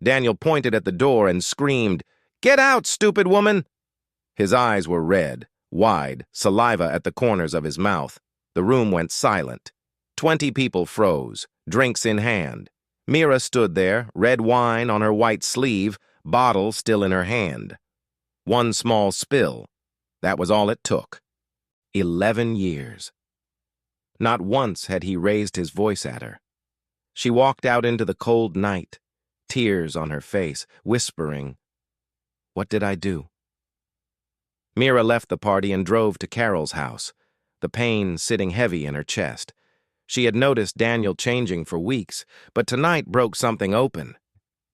Daniel pointed at the door and screamed, "Get out, stupid woman!" His eyes were red, wide, saliva at the corners of his mouth. The room went silent. 20 people froze, drinks in hand. Meera stood there, red wine on her white sleeve, bottle still in her hand. One small spill. That was all it took. 11 years. Not once had he raised his voice at her. She walked out into the cold night, tears on her face, whispering, "What did I do?" Meera left the party and drove to Carol's house, the pain sitting heavy in her chest. She had noticed Daniel changing for weeks, but tonight broke something open.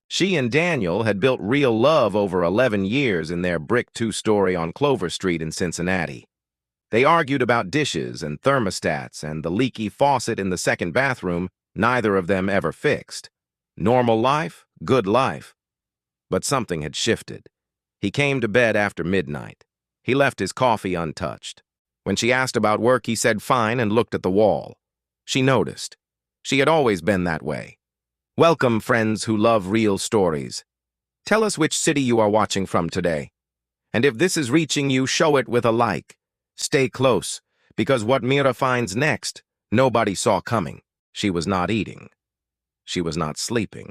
She and Daniel had built real love over 11 years in their brick two-story on Clover Street in Cincinnati. They argued about dishes and thermostats and the leaky faucet in the second bathroom, neither of them ever fixed. Normal life, good life. But something had shifted. He came to bed after midnight. He left his coffee untouched. When she asked about work, he said fine and looked at the wall. She noticed. She had always been that way. Welcome, friends who love real stories. Tell us which city you are watching from today. And if this is reaching you, show it with a like. Stay close, because what Meera finds next, nobody saw coming. She was not eating. She was not sleeping.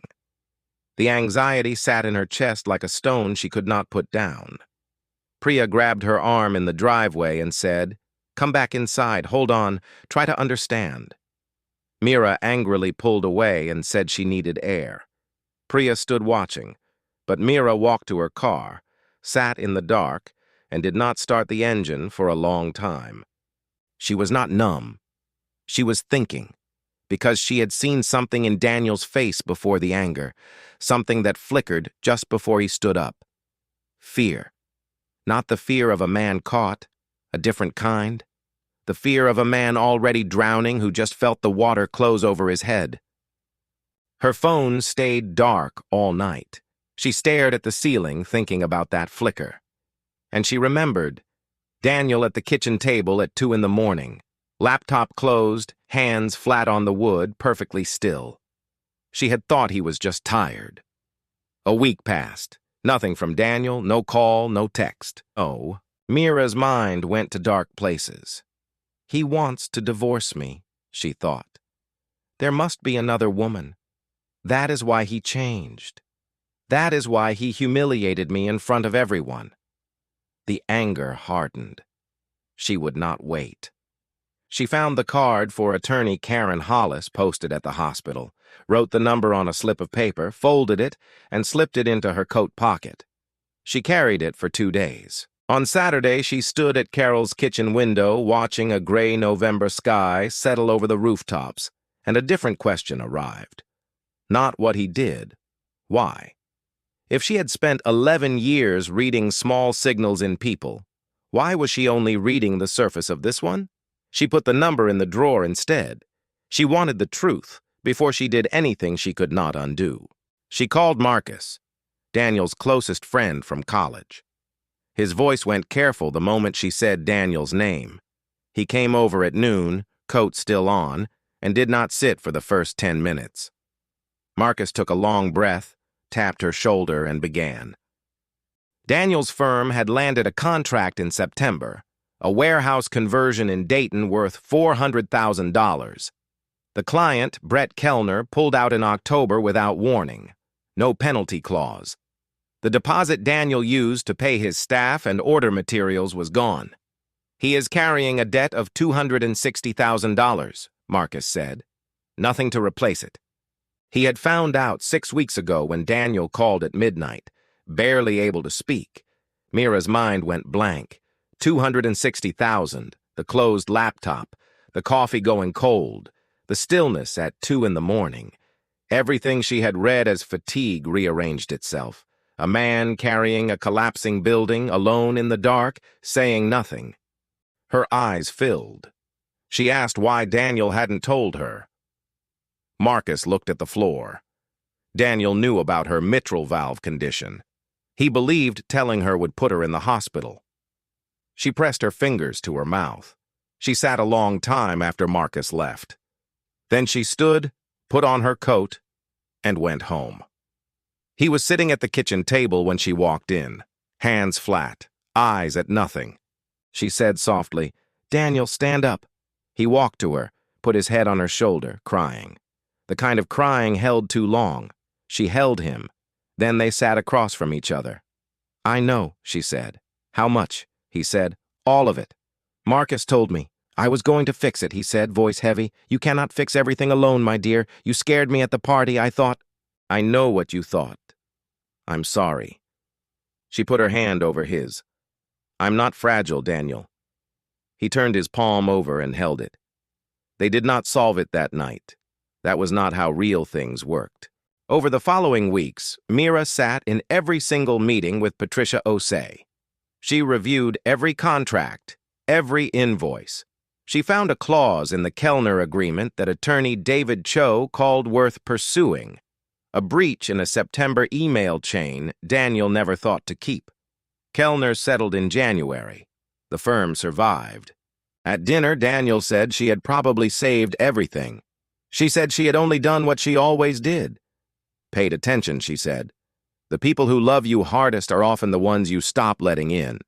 The anxiety sat in her chest like a stone she could not put down. Priya grabbed her arm in the driveway and said, "Come back inside, hold on, try to understand." Meera angrily pulled away and said she needed air. Priya stood watching, but Meera walked to her car, sat in the dark, and did not start the engine for a long time. She was not numb. She was thinking, because she had seen something in Daniel's face before the anger, something that flickered just before he stood up. Fear. Not the fear of a man caught, a different kind. The fear of a man already drowning who just felt the water close over his head. Her phone stayed dark all night. She stared at the ceiling, thinking about that flicker. And she remembered Daniel at the kitchen table at 2 in the morning, laptop closed, hands flat on the wood, perfectly still. She had thought he was just tired. A week passed. Nothing from Daniel, no call, no text. Oh, Meera's mind went to dark places. He wants to divorce me, she thought. There must be another woman. That is why he changed. That is why he humiliated me in front of everyone. The anger hardened. She would not wait. She found the card for attorney Karen Hollis posted at the hospital, wrote the number on a slip of paper, folded it, and slipped it into her coat pocket. She carried it for 2 days. On Saturday, she stood at Carol's kitchen window watching a gray November sky settle over the rooftops, and a different question arrived. Not what he did. Why? If she had spent 11 years reading small signals in people, why was she only reading the surface of this one? She put the number in the drawer instead. She wanted the truth before she did anything she could not undo. She called Marcus, Daniel's closest friend from college. His voice went careful the moment she said Daniel's name. He came over at noon, coat still on, and did not sit for the first 10 minutes. Marcus took a long breath, tapped her shoulder, and began. Daniel's firm had landed a contract in September, a warehouse conversion in Dayton worth $400,000. The client, Brett Kellner, pulled out in October without warning. No penalty clause. The deposit Daniel used to pay his staff and order materials was gone. He is carrying a debt of $260,000, Marcus said. Nothing to replace it. He had found out 6 weeks ago when Daniel called at midnight, barely able to speak. Meera's mind went blank. $260,000, the closed laptop, the coffee going cold, the stillness at 2 in the morning. Everything she had read as fatigue rearranged itself. A man carrying a collapsing building, alone in the dark, saying nothing. Her eyes filled. She asked why Daniel hadn't told her. Marcus looked at the floor. Daniel knew about her mitral valve condition. He believed telling her would put her in the hospital. She pressed her fingers to her mouth. She sat a long time after Marcus left. Then she stood, put on her coat, and went home. He was sitting at the kitchen table when she walked in, hands flat, eyes at nothing. She said softly, "Daniel, stand up." He walked to her, put his head on her shoulder, crying. The kind of crying held too long. She held him. Then they sat across from each other. "I know," she said. "How much?" He said. "All of it." "Marcus told me. I was going to fix it," he said, voice heavy. "You cannot fix everything alone, my dear. You scared me at the party. I thought—" "I know what you thought. I'm sorry." She put her hand over his. "I'm not fragile, Daniel." He turned his palm over and held it. They did not solve it that night. That was not how real things worked. Over the following weeks, Meera sat in every single meeting with Patricia Osei. She reviewed every contract, every invoice. She found a clause in the Kellner agreement that attorney David Cho called worth pursuing, a breach in a September email chain Daniel never thought to keep. Kellner settled in January. The firm survived. At dinner, Daniel said she had probably saved everything. She said she had only done what she always did. "Paid attention," she said. "The people who love you hardest are often the ones you stop letting in."